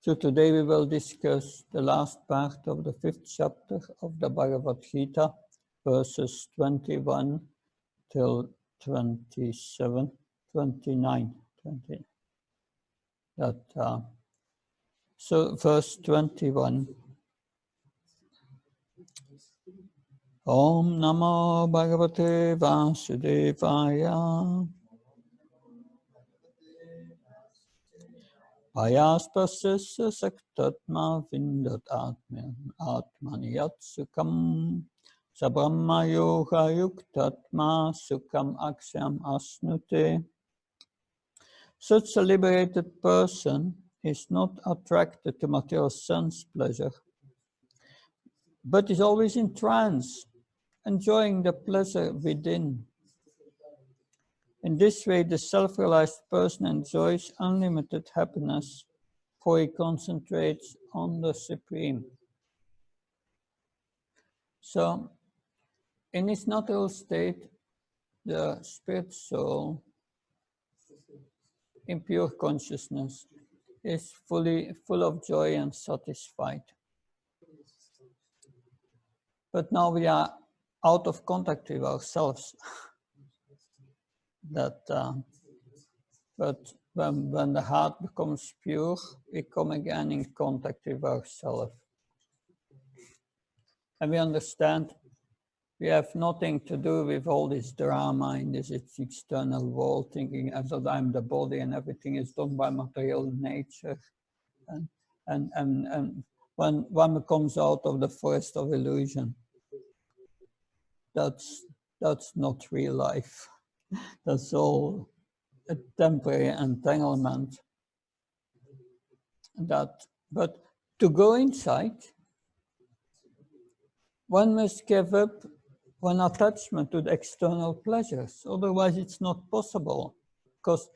So today we will discuss the last part of the 5th chapter of the Bhagavad Gita, verses 21 till 27, 29, 20. So verse 21. Om Namo Bhagavate Vasudevaya. Payaspasya saktatma vindat atmani yat sukham sabrahma yoga yuktatma sukham aksham asnute. Such a liberated person is not attracted to material sense pleasure, but is always in trance, enjoying the pleasure within. In this way, the self-realized person enjoys unlimited happiness, for he concentrates on the Supreme. So, in its natural state, the spirit soul, in pure consciousness, is full of joy and satisfied. But now we are out of contact with ourselves. But when the heart becomes pure, we come again in contact with ourselves. And we understand we have nothing to do with all this drama in this external world, thinking as though I'm the body and everything is done by material nature. And when one comes out of the forest of illusion, that's not real life. That's all a temporary entanglement. But to go inside, one must give up one attachment to the external pleasures. Otherwise, it's not possible. Because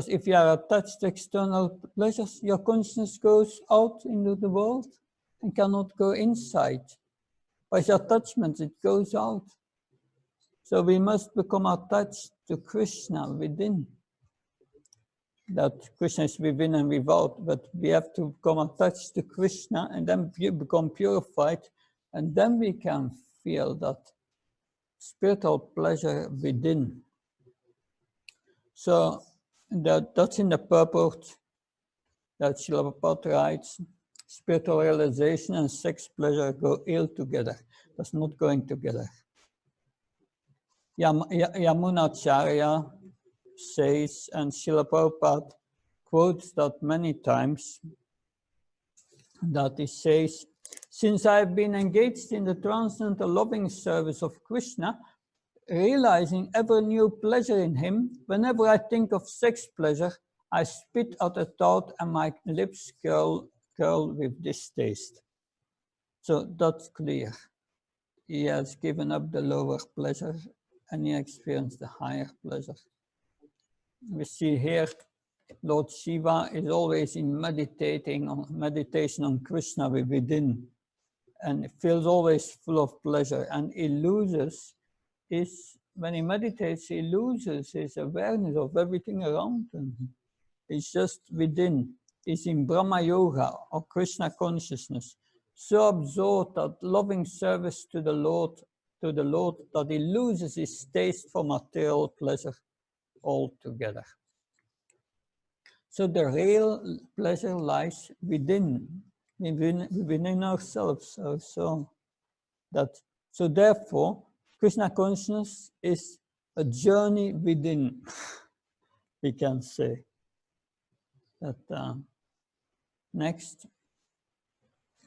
if you are attached to external pleasures, your consciousness goes out into the world and cannot go inside. By attachment, it goes out. So we must become attached to Krishna within. That Krishna is within and without, but we have to become attached to Krishna and then become purified, and then we can feel that spiritual pleasure within. So that's in the purport that Srila Prabhupada writes, spiritual realization and sex pleasure go ill together. That's not going together. Yamunacharya says, and Srila Prabhupada quotes that many times, that he says, since I've been engaged in the transcendental loving service of Krishna, realizing ever new pleasure in him, whenever I think of sex pleasure, I spit out a thought and my lips curl with distaste. So that's clear. He has given up the lower pleasure and he experienced the higher pleasure. We see here Lord Shiva is always in meditation on Krishna within, and feels always full of pleasure, and he loses when he meditates, he loses his awareness of everything around him. He's just within. He's in Brahma Yoga or Krishna consciousness, so absorbed that loving service to the Lord that he loses his taste for material pleasure altogether. So the real pleasure lies within ourselves. So therefore, Krishna consciousness is a journey within. We can say that next,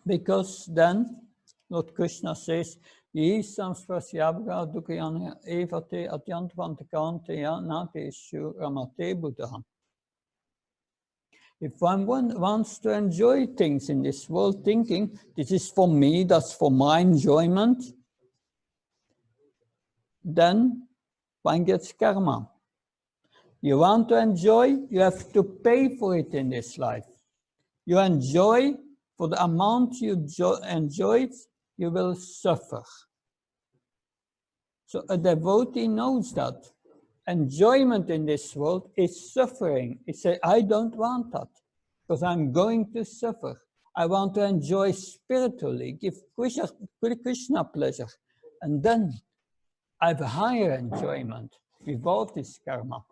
because then Lord Krishna says, "Ye samsprasyabhra dukkayana evate atyantvantakante nateshu ramate buddha." If one wants to enjoy things in this world, thinking, this is for me, that's for my enjoyment, then one gets karma. You want to enjoy, you have to pay for it in this life. You enjoy, for the amount you enjoy, you will suffer. So a devotee knows that. Enjoyment in this world is suffering. He says, I don't want that. because I'm going to suffer. I want to enjoy spiritually, give Krishna pleasure, and then I have a higher enjoyment without this karma.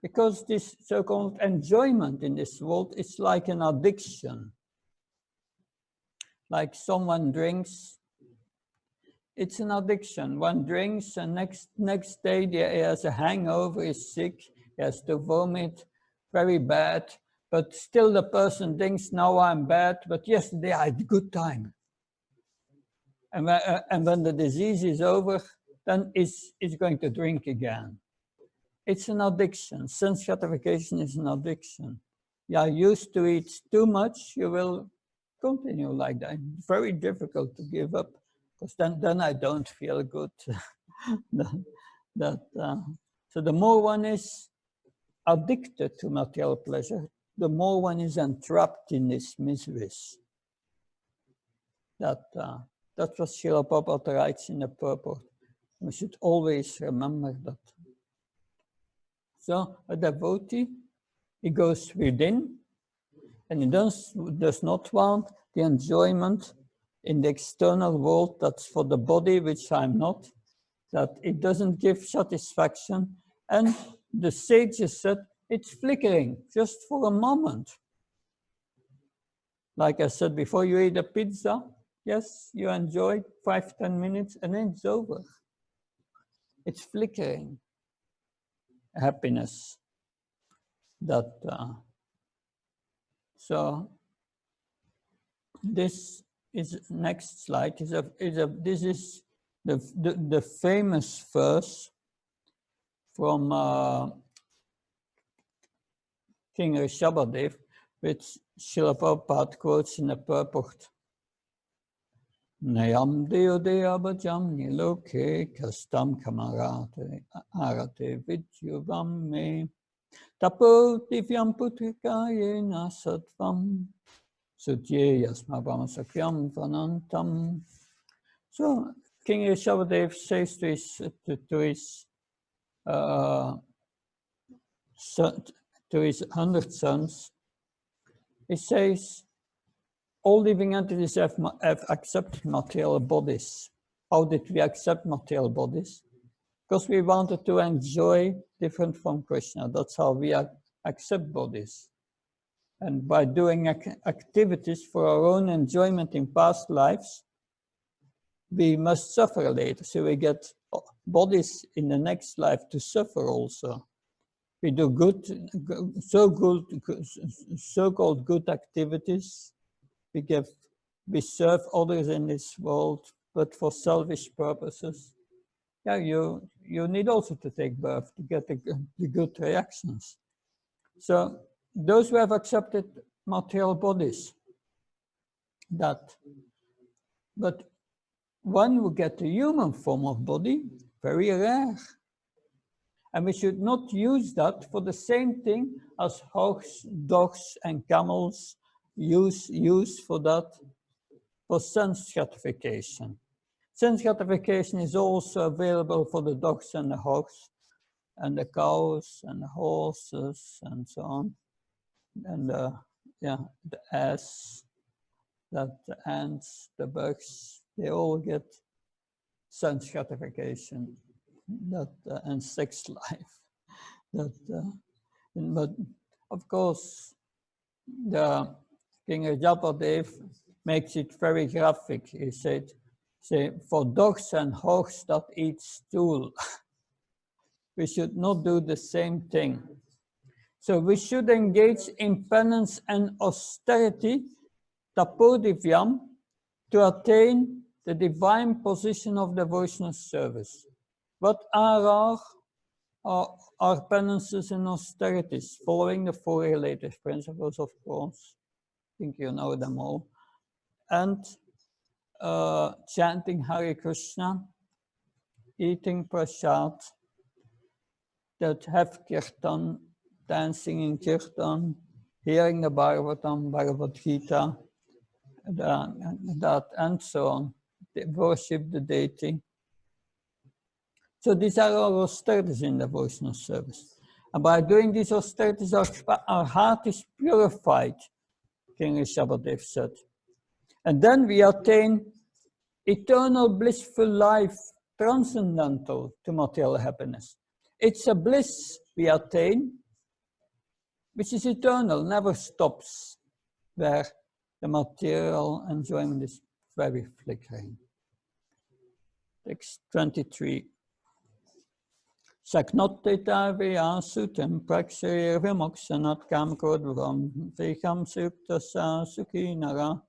Because this so-called enjoyment in this world is like an addiction. Like someone drinks, it's an addiction. One drinks and next day he has a hangover, is sick, he has to vomit, very bad. But still the person thinks, now I'm bad, but yesterday I had a good time. And when the disease is over, then it's going to drink again. It's an addiction. Sense gratification is an addiction. You are used to eat too much, you will continue like that. It's very difficult to give up, because then I don't feel good. So the more one is addicted to material pleasure, the more one is entrapped in these miseries. That's what Srila Prabhupada writes in the purport. We should always remember that. So a devotee, he goes within, and he does not want the enjoyment in the external world that's for the body, which I'm not, that it doesn't give satisfaction. And the sages said, it's flickering, just for a moment. Like I said before, you eat a pizza, yes, you enjoy 5-10 minutes, and then it's over. It's flickering happiness. So this is next slide. This is the famous verse from King Rishabhadev, which Srila Prabhupada quotes in the purport. Nayam deodaya bhajam niloke kastam kamarate arate vidyuvam me tapo divyam putrikayena sattvam sutye yasmabham sakyam vanantam. So King Rishabhadev says to his 100 sons, he says, all living entities have accepted material bodies. How did we accept material bodies? Because we wanted to enjoy different from Krishna. That's how we accept bodies. And by doing activities for our own enjoyment in past lives, we must suffer later. So we get bodies in the next life to suffer also. We do so-called good activities. We serve others in this world, but for selfish purposes. Yeah, you need also to take birth to get the good reactions. So those who have accepted material bodies, but one who get the human form of body, very rare. And we should not use that for the same thing as hogs, dogs, and camels use for that, for sense gratification. Sense gratification is also available for the dogs and the hogs, and the cows and the horses and so on. And the ass, the ants, the bugs, they all get sense gratification, and sex life. But of course, the King Rishabhadev makes it very graphic. He said, for dogs and hogs that eat stool, we should not do the same thing. So we should engage in penance and austerity, tapodivyam, to attain the divine position of devotional service. What are our penances and austerities? Following the 4 relative principles, of course. I think you know them all. And chanting Hare Krishna, eating prasad, that have kirtan, dancing in kirtan, hearing the Bhagavatam, Bhagavad Gita, that and so on. They worship the deity. So these are our austerities in devotional service. And by doing these austerities, our heart is purified, King Rishabhadev said. And then we attain eternal blissful life, transcendental to material happiness. It's a bliss we attain, which is eternal, never stops, where the material enjoyment is very flickering. Text 23. Saknotita vyasutam praksharir vimoksanat kam kodvam vikam suktasa sukhinara.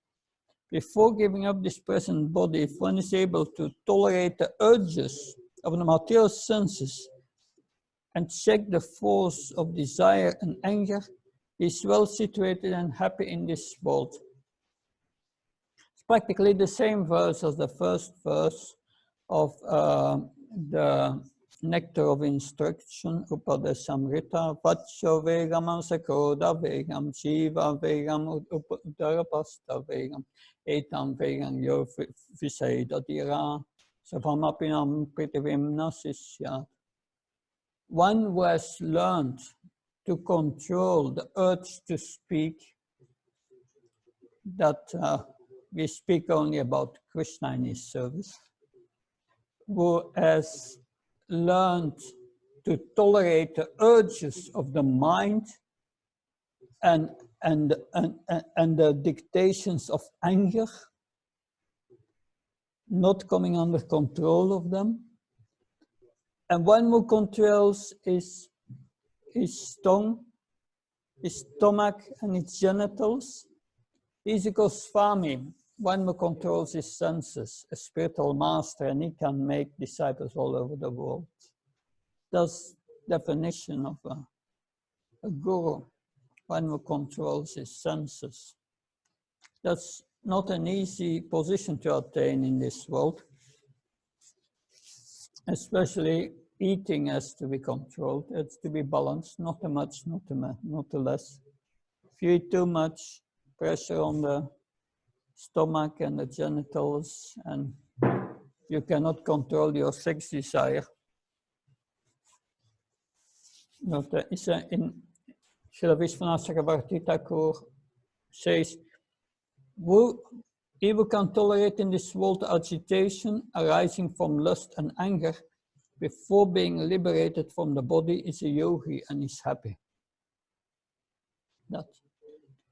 Before giving up this present body, if one is able to tolerate the urges of the material senses and check the force of desire and anger, he is well situated and happy in this world. It's practically the same verse as the first verse of the Nectar of Instruction, Upadesamrita, Vacho Vegam Sakoda Vegam, Shiva Vegam, Udarapasta Vegam, Etam Vegam Yo Visaida Dira, Savamapinam Pritivim Nasisya. One who has learned to control the urge to speak, that we speak only about Krishna in his service, who has learned to tolerate the urges of the mind and the dictations of anger, not coming under control of them. And one who controls his tongue, his stomach and its genitals, is a Goswami, one who controls his senses, a spiritual master, and he can make disciples all over the world. That's the definition of a guru, one who controls his senses. That's not an easy position to attain in this world. Especially eating has to be controlled, it's to be balanced, not too much, not too less. If you eat too much, pressure on the stomach and the genitals, and you cannot control your sex desire. But in Srila Vishwanath Chakravarti Thakur says, he who can tolerate in this world agitation arising from lust and anger before being liberated from the body is a yogi and is happy.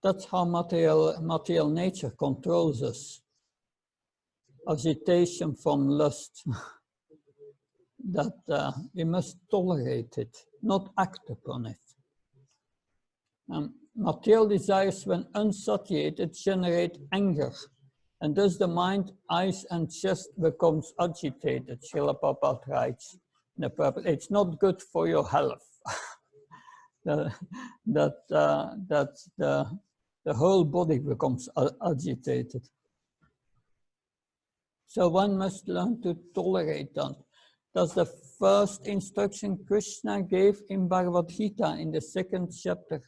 That's how material nature controls us. Agitation from lust, that we must tolerate it, not act upon it. Material desires, when unsatiated, generate anger, and thus the mind, eyes, and chest becomes agitated. Srila Prabhupada writes, it's not good for your health. that the whole body becomes agitated. So one must learn to tolerate that. That's the first instruction Krishna gave in Bhagavad Gita in the 2nd chapter.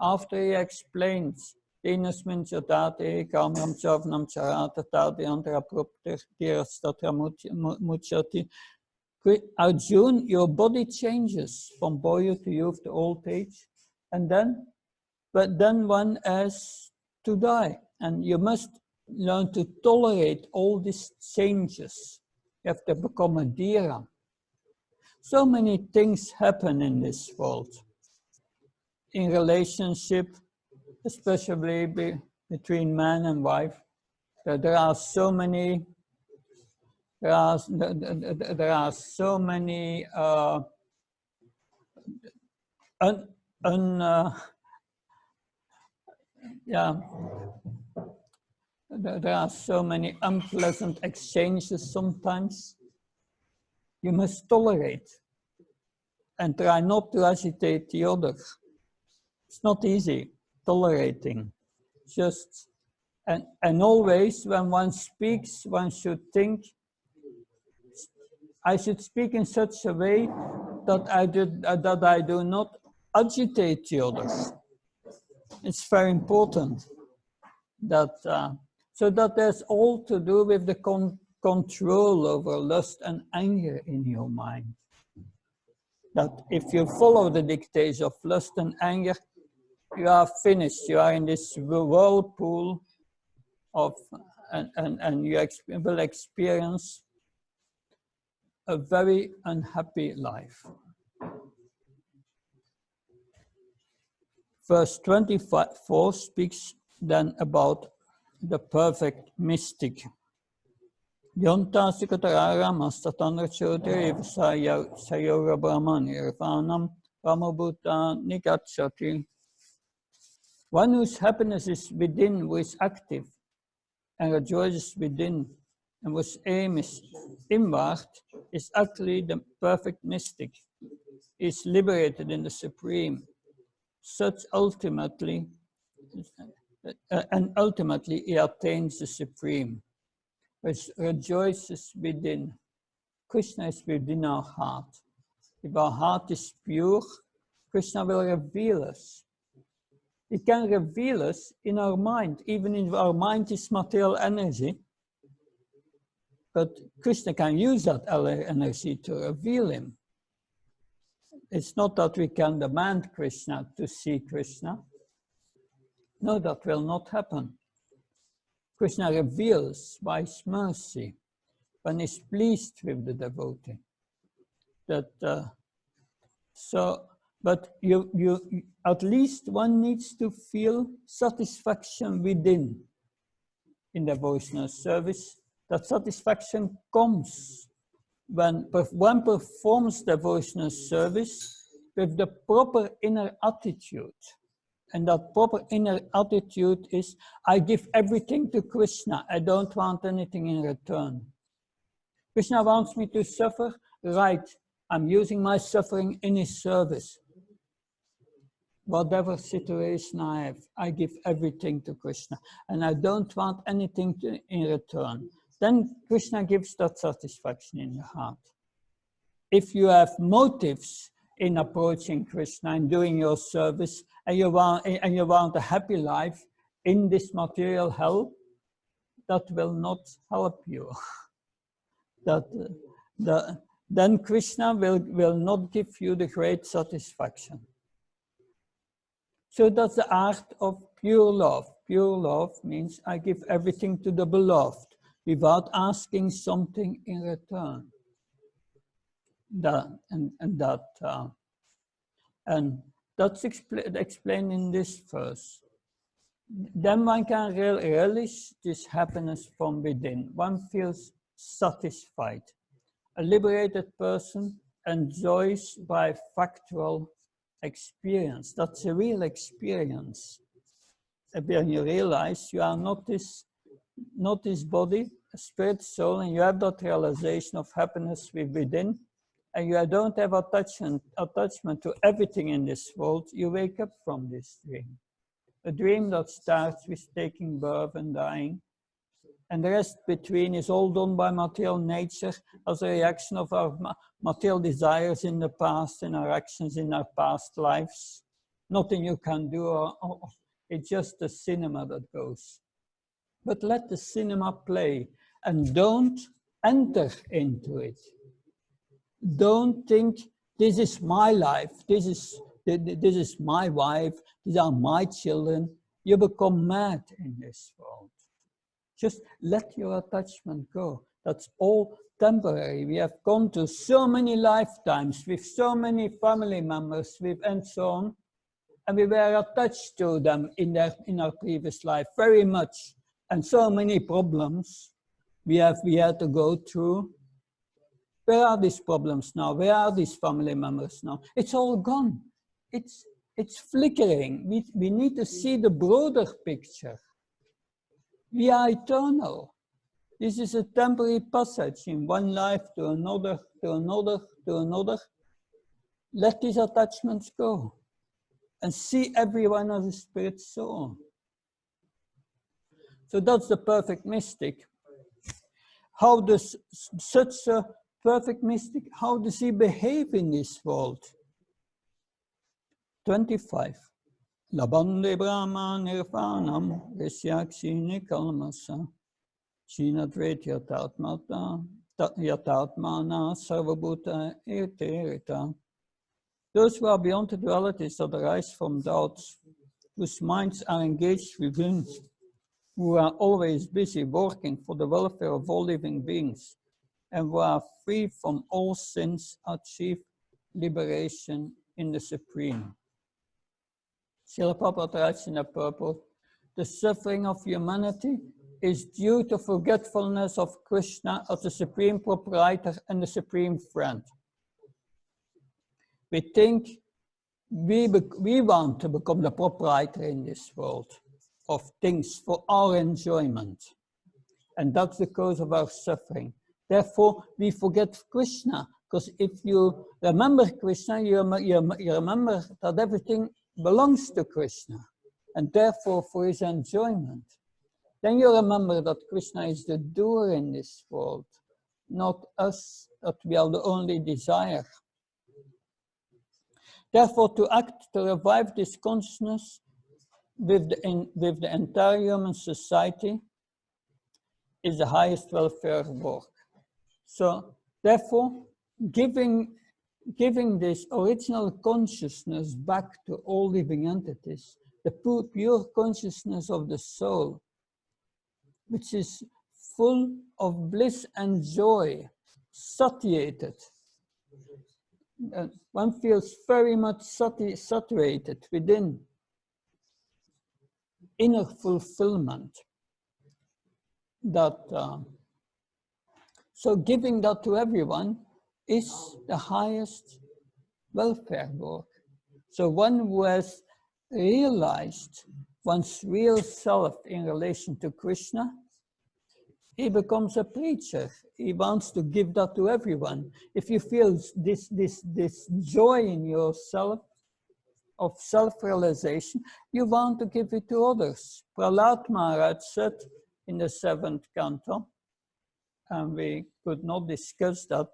After he explains, Tenasmin chatate kamram chavnam charata tadyantra propter tirastatra muchati. Arjuna, your body changes from boyhood to youth to old age, but then one has to die, and you must learn to tolerate all these changes. You have to become a dhira. So many things happen in this world. In relationship, especially between man and wife, there are so many yeah, there are so many unpleasant exchanges sometimes. You must tolerate and try not to agitate the other. It's not easy tolerating. Just and always when one speaks, one should think, I should speak in such a way that I do not agitate the others. It's very important that so that there's all to do with the control over lust and anger in your mind. that if you follow the dictates of lust and anger, you are finished. You are in this whirlpool of, and you will experience a very unhappy life. Verse 24 speaks then about the perfect mystic. Yonta Sikatarara Mastatandra Chodri Sayoga Brahman Irvanam Ramabhuta Nikachati. One whose happiness is within, who is active and rejoices within, and whose aim is inward, is actually the perfect mystic, is liberated in the Supreme. Such ultimately, and ultimately he attains the Supreme, which rejoices within. Krishna is within our heart. If our heart is pure, Krishna will reveal us. He can reveal us in our mind, even if our mind is material energy. But Krishna can use that energy to reveal him. It's not that we can demand Krishna to see Krishna. No, that will not happen. Krishna reveals by his mercy when he's pleased with the devotee. But you at least one needs to feel satisfaction within in devotional service. That satisfaction comes when one performs devotional service with the proper inner attitude. And that proper inner attitude is, I give everything to Krishna. I don't want anything in return. Krishna wants me to suffer, right. I'm using my suffering in his service. Whatever situation I have, I give everything to Krishna. And I don't want anything in return. Then Krishna gives that satisfaction in the heart. If you have motives in approaching Krishna and doing your service, and you want a happy life in this material hell, that will not help you. Then Krishna will not give you the great satisfaction. So that's the art of pure love. Pure love means I give everything to the beloved without asking something in return. And that's explained in this verse. Then one can relish this happiness from within. One feels satisfied. A liberated person enjoys by factual experience. That's a real experience. When you realize you are not this body, a spirit, soul, and you have that realization of happiness within, and you don't have attachment to everything in this world, you wake up from this dream. A dream that starts with taking birth and dying, and the rest between is all done by material nature as a reaction of our material desires in the past and our actions in our past lives. Nothing you can do, it's just the cinema that goes. But let the cinema play and don't enter into it. Don't think, this is my life, this is my wife, these are my children. You become mad in this world. Just let your attachment go. That's all temporary. We have gone to so many lifetimes with so many family members and so on, and we were attached to them in our previous life very much, and so many problems we had to go through. Where are these problems now? Where are these family members now? It's all gone. It's flickering. We need to see the broader picture. We are eternal. This is a temporary passage in one life to another, to another, to another. Let these attachments go and see everyone as a spirit soul. So that's the perfect mystic. How does such a perfect mystic, how does he behave in this world? 25. Labande Brahma Nirvanam Rishyakshini Kalmasa Shinadret Yatatmana Sarvabhuta Irterita. Those who are beyond the dualities that arise from doubts, whose minds are engaged within, who are always busy working for the welfare of all living beings, and who are free from all sins, achieve liberation in the Supreme. Srila Prabhupada writes in the purport, the suffering of humanity is due to forgetfulness of Krishna as the Supreme Proprietor and the Supreme Friend. We think we want to become the proprietor in this world of things for our enjoyment. And that's the cause of our suffering. Therefore, we forget Krishna, because if you remember Krishna, you remember that everything belongs to Krishna, and therefore for his enjoyment. Then you remember that Krishna is the doer in this world, not us, that we are the only desire. Therefore, to act to revive this consciousness with the entire human society is the highest welfare work. So, therefore, giving this original consciousness back to all living entities, the pure consciousness of the soul, which is full of bliss and joy, satiated. One feels very much saturated within inner fulfillment. So giving that to everyone is the highest welfare work. So one who has realized one's real self in relation to Krishna, he becomes a preacher. He wants to give that to everyone. If you feel this joy in yourself of self-realization, you want to give it to others. Prahlad Maharaj said in the 7th canto, and we could not discuss that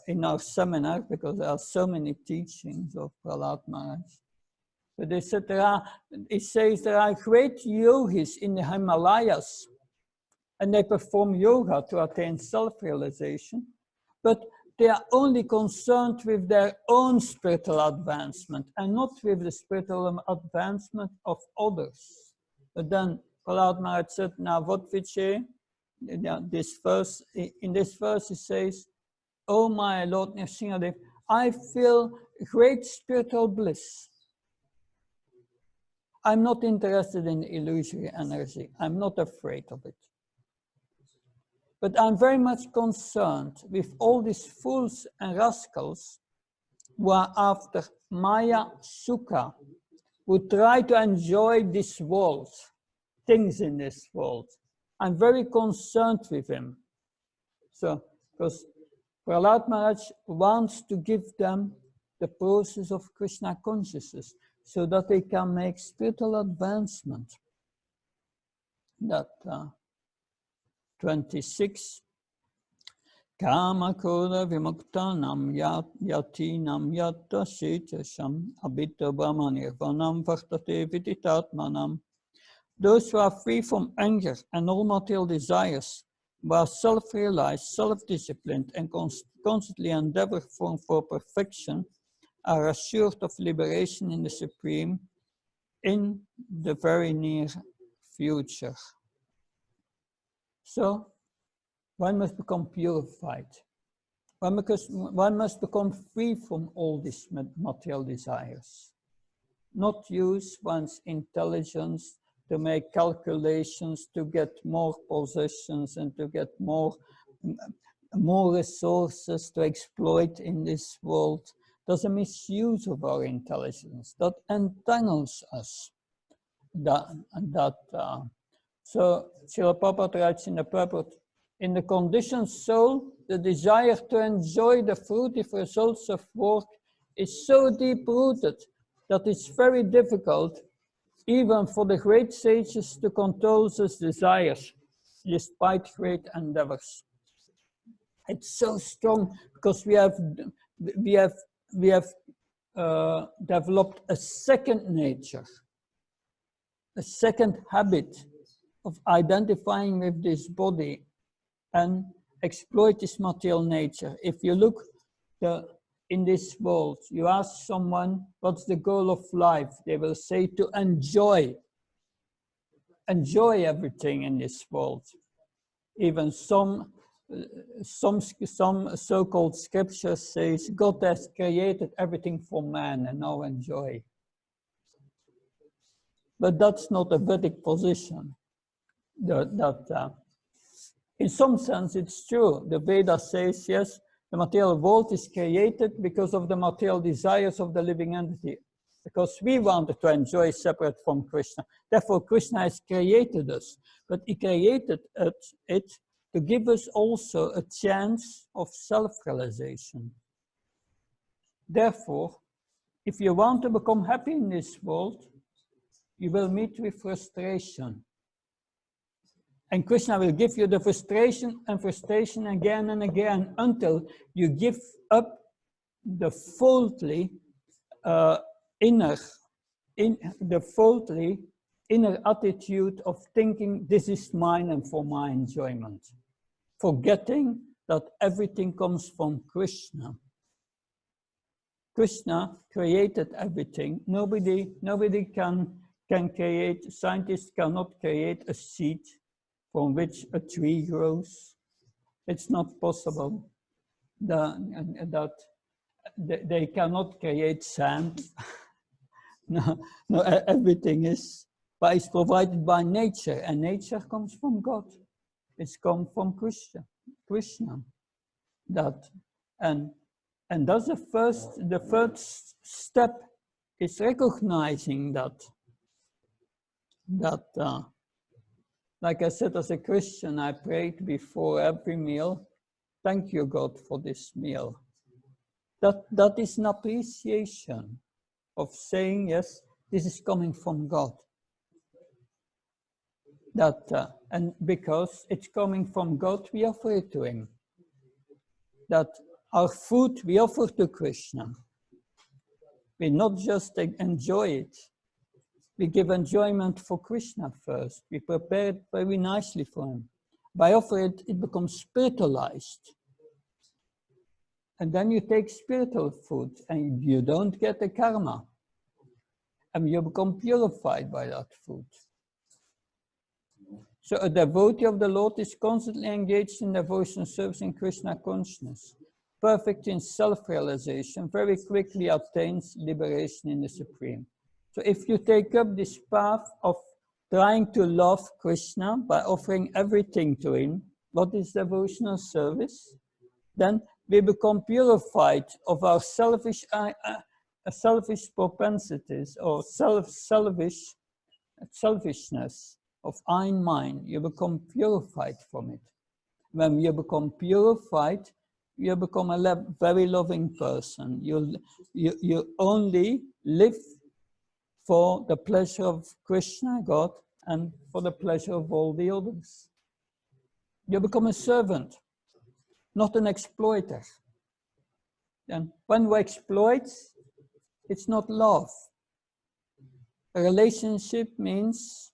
in our seminar because there are so many teachings of Prahlad Maharaj. But they said he says there are great yogis in the Himalayas, and they perform yoga to attain self-realization, but they are only concerned with their own spiritual advancement and not with the spiritual advancement of others. But then Prahlad Maharaj said, now what Vijay, this verse, in this verse he says, oh my Lord Nrsingadev, I feel great spiritual bliss. I'm not interested in illusory energy. I'm not afraid of it. But I'm very much concerned with all these fools and rascals who are after Maya Sukha, who try to enjoy this world, things in this world. I'm very concerned with him. So, because Prahlad Maharaj wants to give them the process of Krishna consciousness so that they can make spiritual advancement. That 26. Kama koda vimuktanam yatinam yatta sechasham abhita brahmanirvanam vartate viditatmanam. Those who are free from anger and all material desires, who are self-realized, self-disciplined, and constantly endeavor for perfection, are assured of liberation in the Supreme in the very near future. So, one must become purified. One must become free from all these material desires. Not use one's intelligence to make calculations, to get more possessions and to get more resources to exploit in this world. There's a misuse of our intelligence that entangles us. So Srila Prabhupada writes in the purport, in the conditioned soul, the desire to enjoy the fruitive results of work is so deep-rooted that it's very difficult even for the great sages to control such desires, despite great endeavors. It's so strong because we have developed a second nature, a second habit of identifying with this body and exploit this material nature. If you look, in this world. You ask someone, what's the goal of life? They will say to enjoy. Enjoy everything in this world. Even some so-called scripture says God has created everything for man and now enjoy. But that's not a Vedic position. In some sense, it's true. The Veda says, yes, the material world is created because of the material desires of the living entity. Because we wanted to enjoy separate from Krishna. Therefore, Krishna has created us. But he created it to give us also a chance of self-realization. Therefore, if you want to become happy in this world, you will meet with frustration. And Krishna will give you the frustration and frustration again and again until you give up the faulty inner attitude of thinking this is mine and for my enjoyment, forgetting that everything comes from Krishna. Krishna created everything. Nobody can create, scientists cannot create a seed from which a tree grows. It's not possible. They cannot create sand. No, everything is provided by nature, and nature comes from God. It's come from Krishna. And that's the first step is recognizing that like I said, as a Christian, I prayed before every meal, thank you, God, for this meal. That is an appreciation of saying, yes, this is coming from God. And because it's coming from God, we offer it to him. That our food we offer to Krishna. We not just enjoy it. We give enjoyment for Krishna first. We prepare it very nicely for him. By offering it, it becomes spiritualized. And then you take spiritual food and you don't get the karma. And you become purified by that food. So a devotee of the Lord is constantly engaged in devotion, service in Krishna consciousness. Perfect in self-realization, very quickly obtains liberation in the Supreme. So if you take up this path of trying to love Krishna by offering everything to him, what is devotional service? Then we become purified of our selfish propensities or selfishness of ein mind. You become purified from it. When you become purified, you become a very loving person. You only live for the pleasure of Krishna, God, and for the pleasure of all the others. You become a servant, not an exploiter. And when we exploit, it's not love. A relationship means,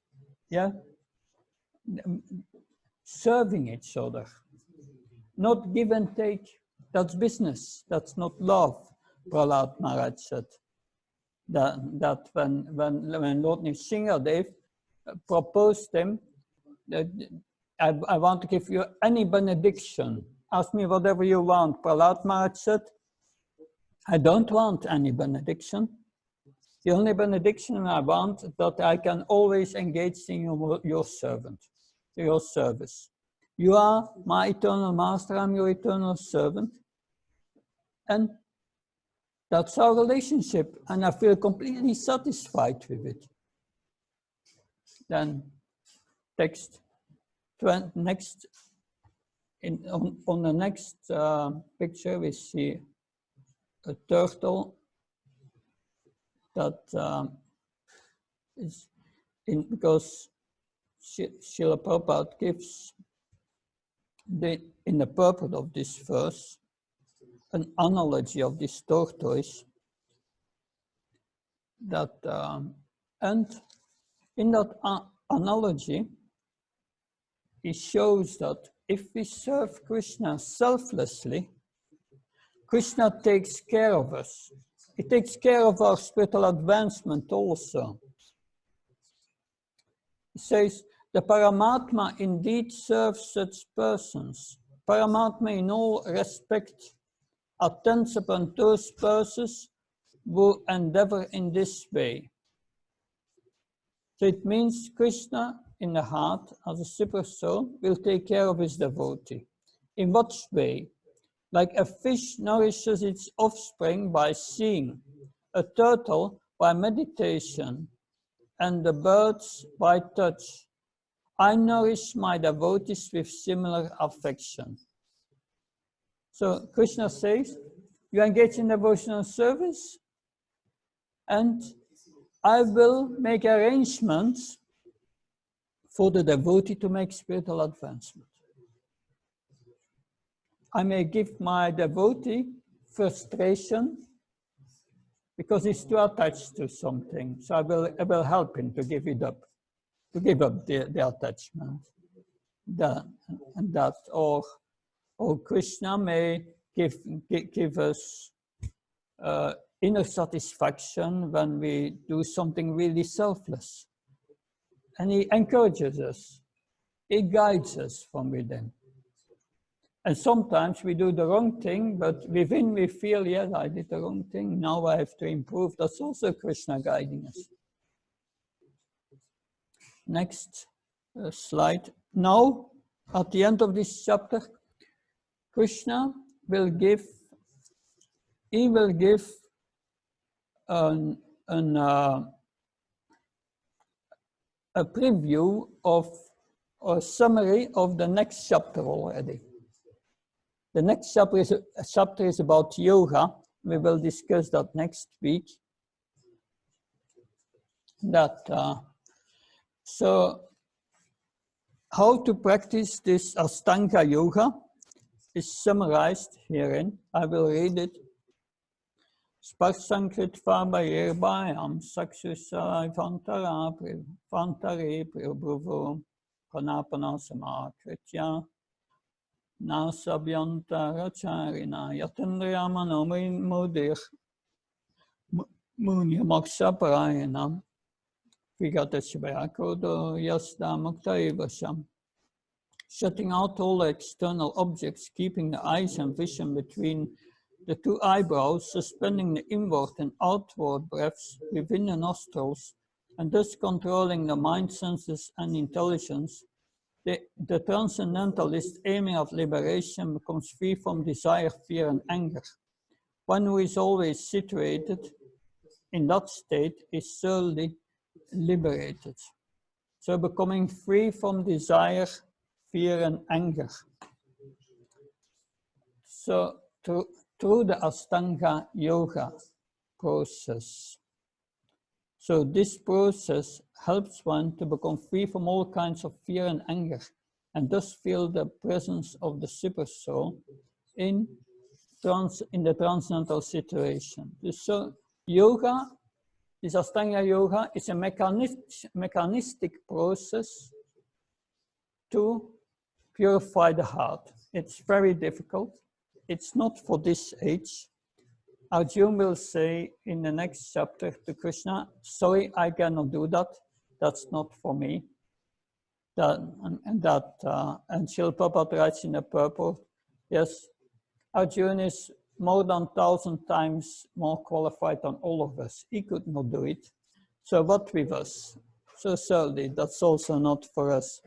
serving each other. Not give and take, that's business, that's not love, Prahlad Maharaj said. That when Lord Nrsingadev proposed him, that I want to give you any benediction, ask me whatever you want. Prahlad Maharaj said, I don't want any benediction. The only benediction I want is that I can always engage in your service. You are my eternal master, I'm your eternal servant. And that's our relationship, and I feel completely satisfied with it. Then, on the next picture, we see a turtle that is because Srila Prabhupada gives in the purport of this verse an analogy of this tortoise that and in that analogy he shows that if we serve Krishna selflessly, Krishna takes care of us. He takes care of our spiritual advancement also. He says, the Paramatma indeed serves such persons. Paramatma in all respect attends upon those persons who endeavor in this way. So it means Krishna in the heart, as a super soul, will take care of his devotee. In what way? Like a fish nourishes its offspring by seeing, a turtle by meditation, and the birds by touch. I nourish my devotees with similar affection. So Krishna says, you engage in devotional service, and I will make arrangements for the devotee to make spiritual advancement. I may give my devotee frustration because he's too attached to something. So I will help him to give it up, to give up the attachment. Or Krishna may give us inner satisfaction when we do something really selfless. And he encourages us. He guides us from within. And sometimes we do the wrong thing, but within we feel, yes, I did the wrong thing. Now I have to improve. That's also Krishna guiding us. Next slide. Now, at the end of this chapter, Krishna will give, he will give a preview of, or a summary of the next chapter already. The next chapter is about yoga. We will discuss that next week. So how to practice this astanga-yoga is summarized herein. I will read it. Sparsankritva bayam sakshusai vantare prabhuvo pranapana samakritya nasabhyanta racharina yatendriyamano mudir munyamoksha parayanam vigatashvayakodo yasda mukta evasham. Shutting out all external objects, keeping the eyes and vision between the two eyebrows, suspending the inward and outward breaths within the nostrils, and thus controlling the mind, senses, and intelligence, the transcendentalist aiming at liberation becomes free from desire, fear, and anger. One who is always situated in that state is solely liberated. So becoming free from desire, fear, and anger. So through the astanga-yoga process. So this process helps one to become free from all kinds of fear and anger, and thus feel the presence of the super soul in the transcendental situation. So yoga, this astanga-yoga, is a mechanistic process to purify the heart. It's very difficult. It's not for this age. Arjuna will say in the next chapter to Krishna, sorry, I cannot do that. That's not for me. And Srila Prabhupada writes in the purport, yes, Arjuna is more than 1,000 times more qualified than all of us. He could not do it. So what with us? So certainly, that's also not for us.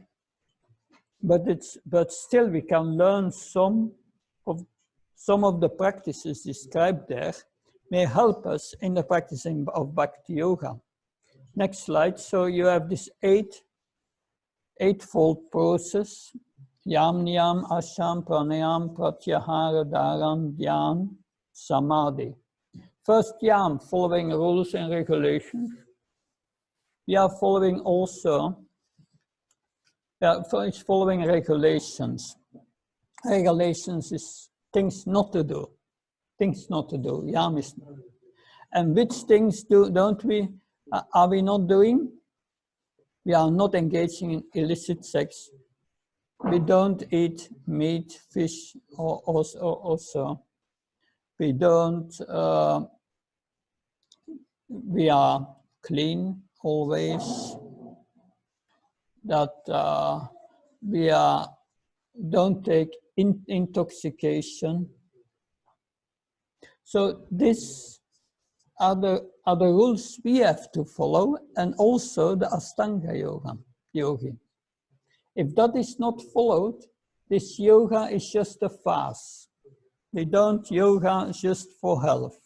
But still we can learn some of the practices described there may help us in the practicing of Bhakti Yoga. Next slide. So you have this eightfold process. Yam, Niyam, Asham, Pranayam, Pratyahara, Dharan, Dhyan, Samadhi. First Yam, following rules and regulations. We are following also, it's following regulations. Regulations is things not to do. Things not to do. Yam is not. And which things are we not doing? We are not engaging in illicit sex. We don't eat meat, fish, or also. we don't, we are clean always, that we don't take intoxication. So these are the rules we have to follow, and also the astanga-yoga, yogi. If that is not followed, this yoga is just a farce. We don't yoga just for health.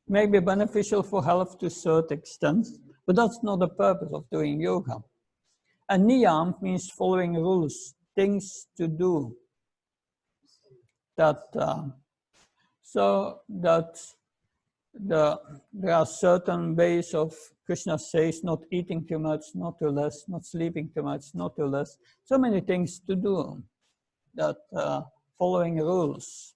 Maybe beneficial for health to a certain extent, but that's not the purpose of doing yoga. And niyam means following rules, things to do. So that there are certain ways of, Krishna says, not eating too much, not too less, not sleeping too much, not too less. So many things to do, that following rules.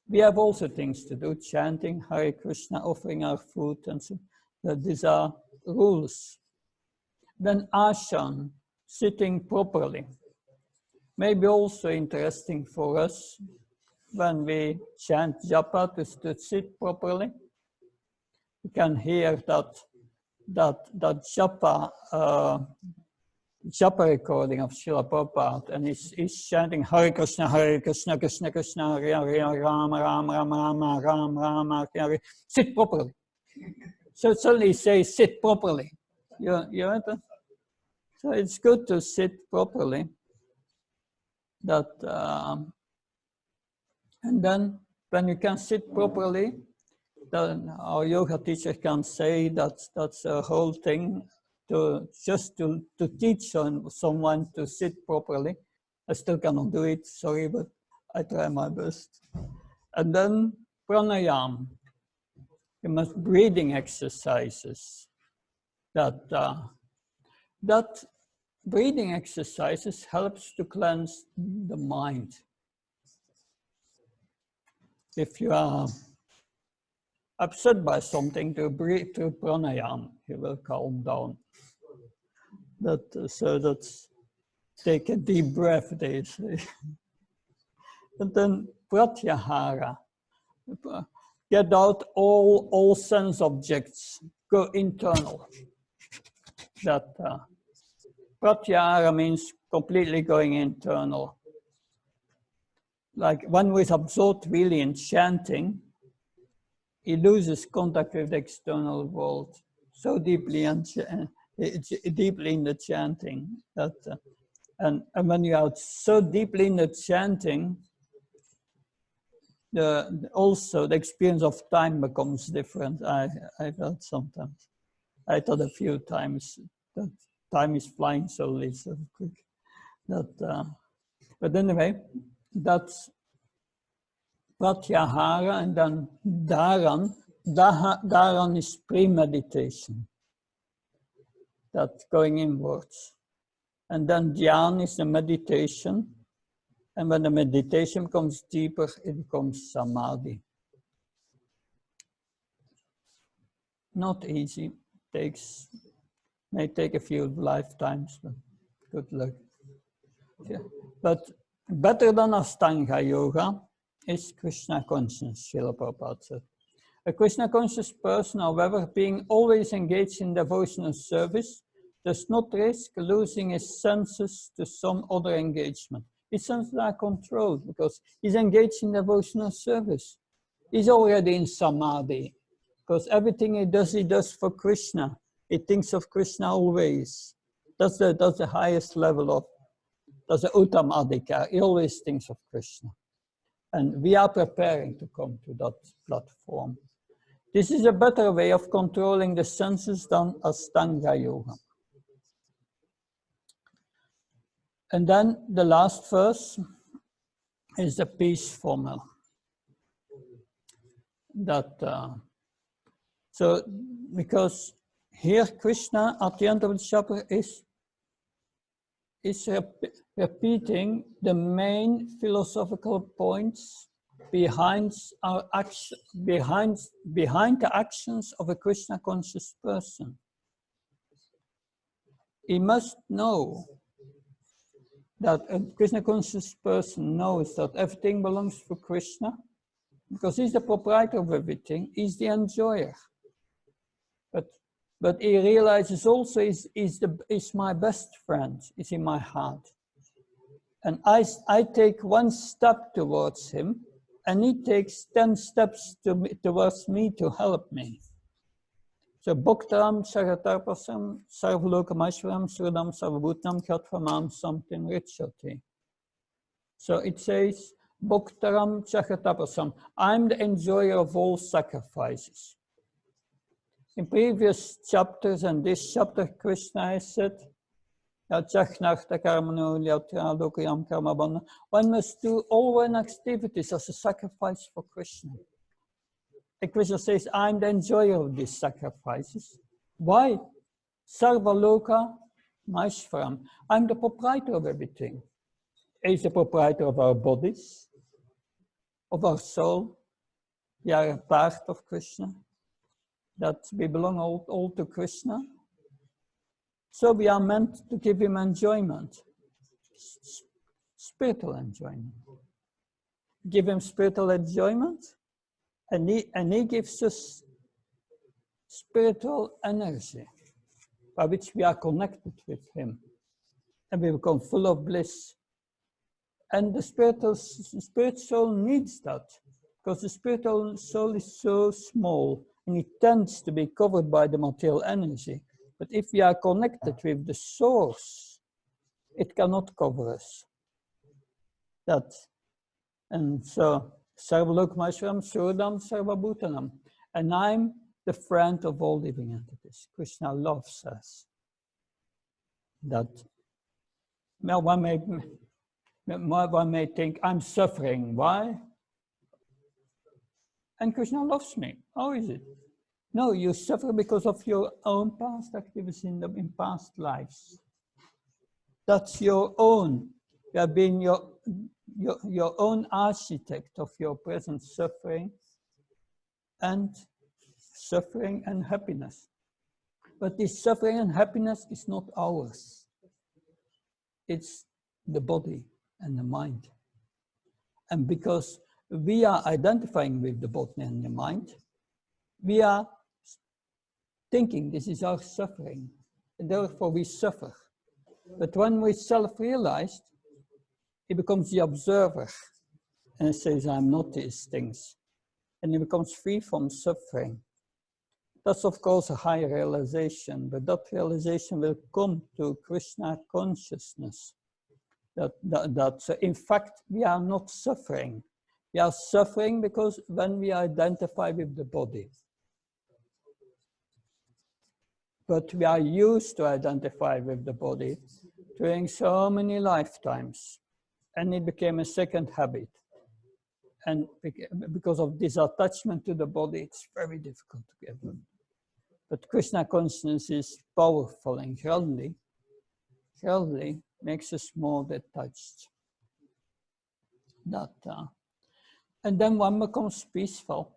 We have also things to do, chanting Hare Krishna, offering our food, and so that these are rules. Then asana, sitting properly. Maybe also interesting for us when we chant japa to sit properly. You can hear that japa recording of Srila Prabhupada, and he's chanting Hare Krishna, Krishna Krishna, Hare Hare, Rama Rama, Rama Rama, Rama Hare. Sit properly. So suddenly he says, sit properly. You know? So it's good to sit properly. And then when you can sit properly, then our yoga teacher can say that's a whole thing, to teach someone to sit properly. I still cannot do it, sorry, but I try my best. And then pranayama, you must breathing exercises. That breathing exercises helps to cleanse the mind. If you are upset by something, to breathe through pranayama, you will calm down. So that's, take a deep breath, they say. And then pratyahara, get out all sense objects, go internal. That pratyahara means completely going internal. Like one who is absorbed really in chanting, he loses contact with the external world so deeply, deeply in the chanting. And when you are so deeply in the chanting, also the experience of time becomes different. I felt sometimes. I thought a few times that time is flying slowly, so quick. But anyway, that's pratyahara, and then dharan. Dharan is premeditation, that's going inwards. And then dhyan is the meditation. And when the meditation becomes deeper, it becomes samadhi. Not easy, may take a few lifetimes, but good luck. Yeah. But better than Astanga yoga is Krishna conscious, Srila Prabhupada said. A Krishna conscious person, however, being always engaged in devotional service, does not risk losing his senses to some other engagement. His senses are controlled because he's engaged in devotional service. He's already in samadhi, because everything he does for Krishna. He thinks of Krishna always. That's the highest level of, that's the Uttam Adhikar. He always thinks of Krishna. And we are preparing to come to that platform. This is a better way of controlling the senses than Astanga yoga. And then the last verse is the peace formula. So, because here Krishna at the end of the chapter is repeating the main philosophical points behind our action, behind the actions of a Krishna conscious person. He must know that a Krishna conscious person knows that everything belongs to Krishna, because he's the proprietor of everything, he's the enjoyer. But he realizes also is my best friend, is in my heart. And I take one step towards him, and he takes 10 steps towards me to help me. So Bhoktaram, Sagatarpasam, Sarvalokamashvaram, Surdam, Sarvabhutam, Khatramam, something Richati. So it says, Bhoktaram, Sagatarpasam, I'm the enjoyer of all sacrifices. In previous chapters and this chapter, Krishna has said, one must do all one activities as a sacrifice for Krishna. And Krishna says, I'm the enjoyer of these sacrifices. Why? Sarvaloka Maishvaram. I'm the proprietor of everything. He's the proprietor of our bodies, of our soul. We are a part of Krishna. That we belong all to Krishna. So we are meant to give him enjoyment, spiritual enjoyment. Give him spiritual enjoyment, and he gives us spiritual energy by which we are connected with him. And we become full of bliss. And the spirit soul needs that, because the spiritual soul is so small and it tends to be covered by the material energy. But if we are connected with the source, it cannot cover us. And so, Sarvalokmashvaram, Surdam, Sarvabhutanam. And I'm the friend of all living entities. Krishna loves us. That, well, one may think, I'm suffering. Why? And Krishna loves me. How is it? No, you suffer because of your own past activities in past lives. That's your own. You have been your own architect of your present suffering and happiness. But this suffering and happiness is not ours. It's the body and the mind. And because we are identifying with the body and the mind, we are thinking this is our suffering, and therefore we suffer. But when we self-realized, he becomes the observer, and he says, I'm not these things. And he becomes free from suffering. That's of course a higher realization, but that realization will come to Krishna consciousness. That in fact, we are not suffering. We are suffering because when we identify with the body. But we are used to identify with the body during so many lifetimes. And it became a second habit. And because of this attachment to the body, it's very difficult to get rid. But Krishna consciousness is powerful and gradually makes us more detached. And then one becomes peaceful,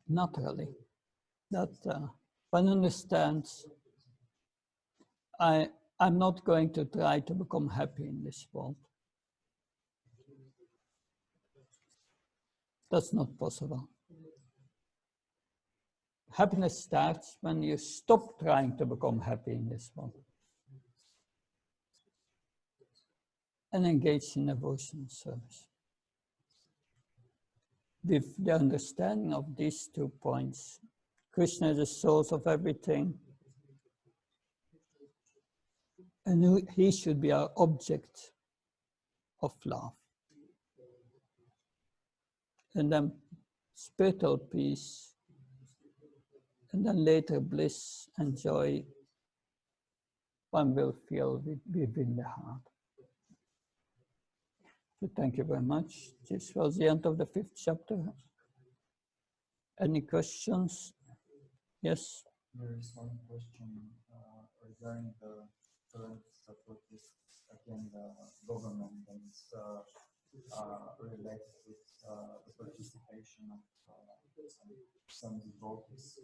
naturally. One understands, I'm not going to try to become happy in this world. That's not possible. Happiness starts when you stop trying to become happy in this world and engage in devotion service. With the understanding of these 2 points, Krishna is the source of everything, and he should be our object of love. And then spiritual peace, and then later bliss and joy one will feel within the heart. So thank you very much. This was the end of the 5th chapter. Any questions? Yes? There is one question regarding the current protest against the government, and it's related with the participation of some devotees.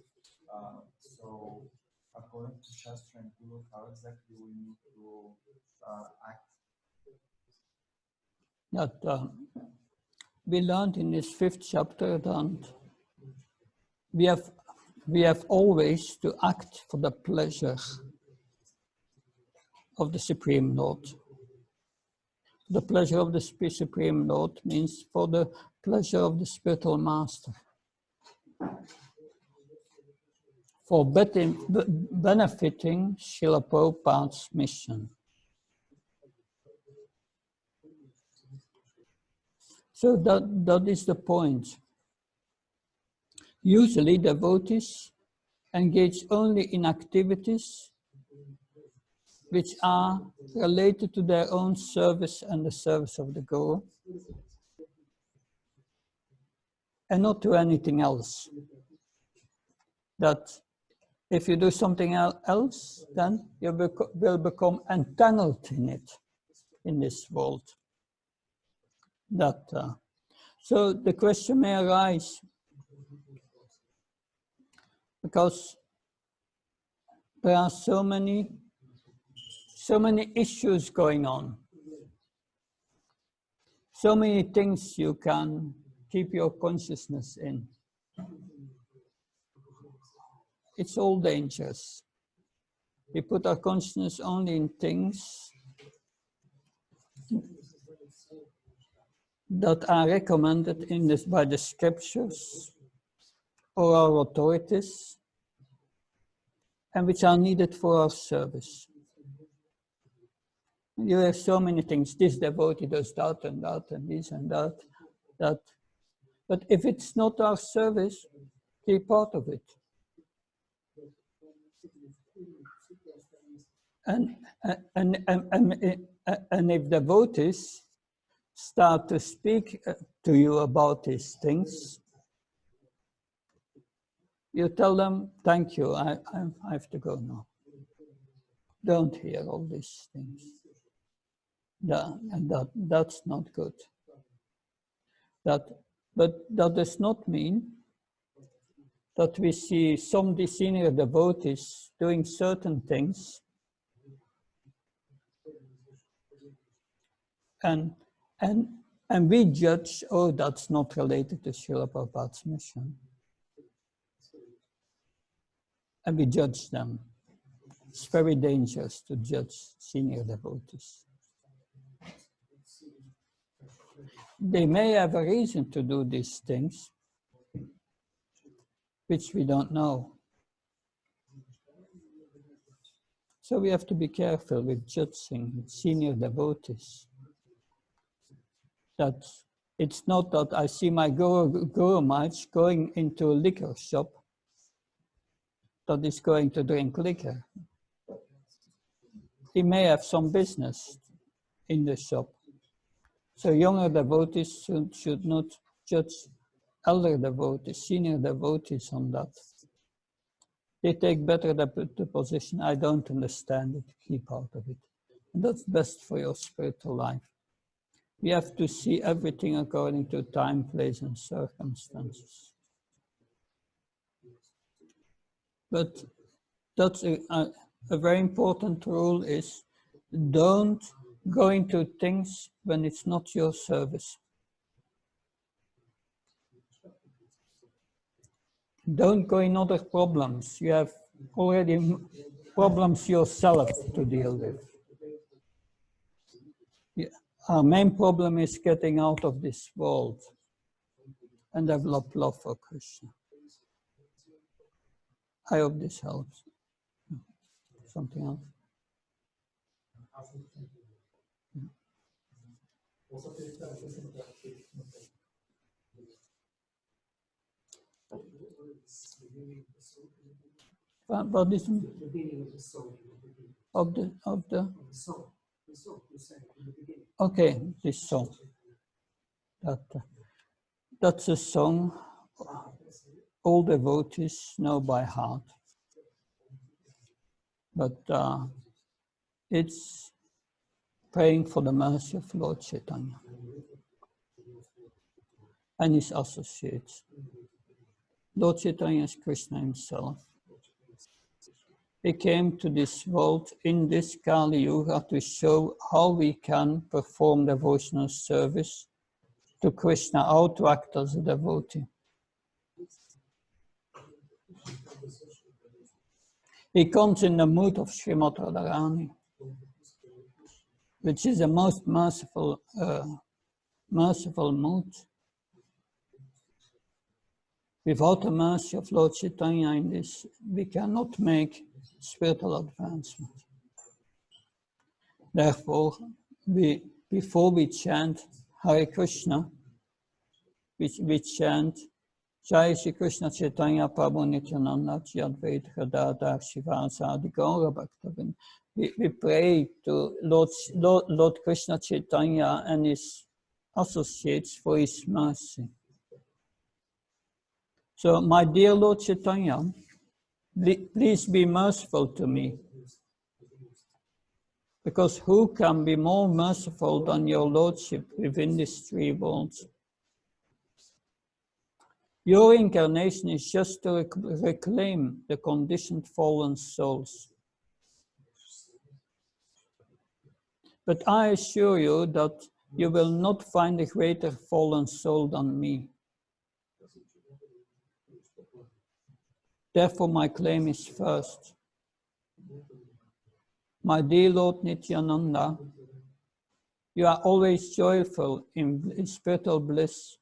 So, according to Shastra and Guru, how exactly we need to act? we learned in this 5th chapter that we have always to act for the pleasure of the Supreme Lord. The pleasure of the Supreme Lord means for the pleasure of the spiritual master. For benefiting Srila Prabhupada's mission. So that is the point. Usually devotees engage only in activities which are related to their own service and the service of the Guru, and not to anything else. That if you do something else, then you will become entangled in it, in this world. So the question may arise, because there are so many issues going on, so many things you can keep your consciousness in. It's all dangerous. We put our consciousness only in things that are recommended in this by the scriptures or our authorities, and which are needed for our service. You have so many things. This devotee does that and that and this and that. But if it's not our service, keep out of it. And if devotees start to speak to you about these things, you tell them, thank you, I have to go now. Don't hear all these things. That's not good. But that does not mean that we see some senior devotees doing certain things and we judge, oh, that's not related to Srila Prabhupada's mission. And we judge them. It's very dangerous to judge senior devotees. They may have a reason to do these things, which we don't know. So we have to be careful with judging senior devotees. That it's not that I see my Guru Maharaj going into a liquor shop that is going to drink liquor. He may have some business in the shop. So younger devotees should not judge elder devotees, senior devotees on that. They take better the position, I don't understand it, keep out of it. And that's best for your spiritual life. We have to see everything according to time, place, and circumstances. But that's a very important rule is don't go into things when it's not your service. Don't go in other problems. You have already problems yourself to deal with. Yeah. Our main problem is getting out of this world and develop love for Krishna. I hope this helps. Something else? What is the beginning of the song? Of the song. Okay, this song. That's a song all devotees know by heart. But it's praying for the mercy of Lord Chaitanya and his associates. Lord Chaitanya is Krishna himself. He came to this world in this Kali Yuga to show how we can perform devotional service to Krishna, how to act as a devotee. He comes in the mood of Srimati Radharani, which is the most merciful mood. Without the mercy of Lord Chaitanya in this, we cannot make spiritual advancement. Therefore, before we chant Hare Krishna, we chant Jai Shri Krishna Chaitanya Prabhu Nityananda Shri Advaita Gadadhar Shivasadi Gaura Bhaktavinda. We pray to Lord Krishna Chaitanya and his associates for his mercy. So, my dear Lord Chaitanya, please be merciful to me. Because who can be more merciful than your Lordship within these three worlds? Your incarnation is just to reclaim the conditioned fallen souls. But I assure you that you will not find a greater fallen soul than me. Therefore, my claim is first. My dear Lord Nityananda, you are always joyful in spiritual bliss.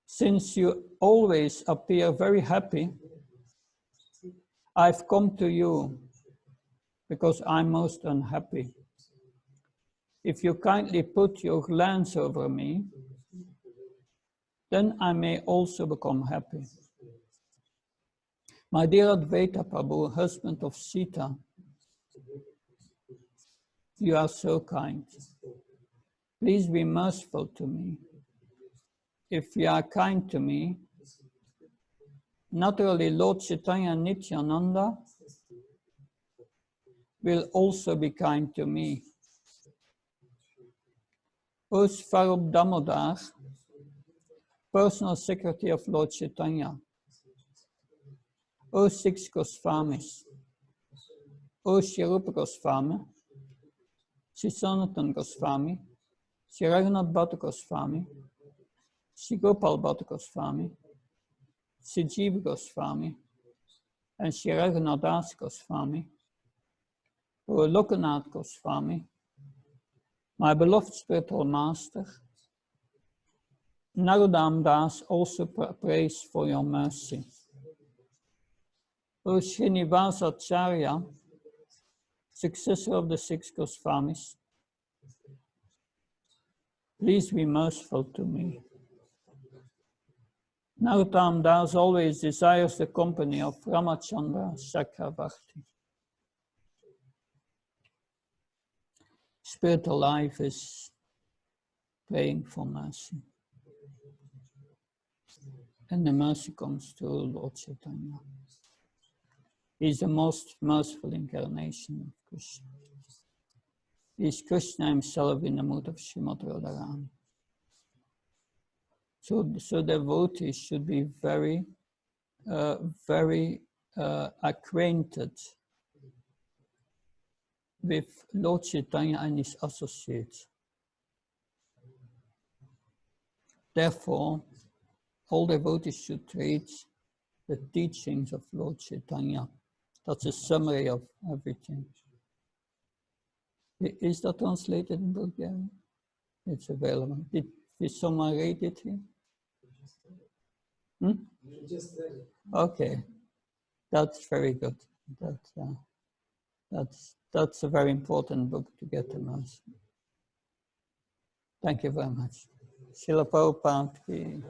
Since you always appear very happy, I've come to you because I'm most unhappy. If you kindly put your glance over me, then I may also become happy. My dear Advaita Prabhu, husband of Sita, you are so kind. Please be merciful to me. If you are kind to me, naturally Lord Chaitanya Nityananda will also be kind to me. O Svarup Damodar, personal secretary of Lord Chaitanya, O six Goswamis, O Shri Rupa Goswami, Shri Sanatan Goswami, Shri Raghunath Bhatta Goswami, Shri Gopal Bhatta Goswami, Shri Jiva Goswami, and Shri Raghunath Das Goswami, O Lokanath Goswami, my beloved spiritual master, Narudam Das also prays for your mercy. O Srinivasa Acharya, successor of the six Goswamis, please be merciful to me. Narottam Das always desires the company of Ramachandra Chakravarti. Spiritual life is praying for mercy. And the mercy comes to Lord Chaitanya. He is the most merciful incarnation of Krishna. He is Krishna himself in the mood of Srimati Radharani. So devotees should be very acquainted with Lord Chaitanya and his associates. Therefore, all devotees should read the teachings of Lord Chaitanya. That's a summary of everything. Is that translated in Bulgarian? It's available. Did someone read it here? Okay, that's very good. That's a very important book to get to know. Thank you very much. Srila Prabhupada.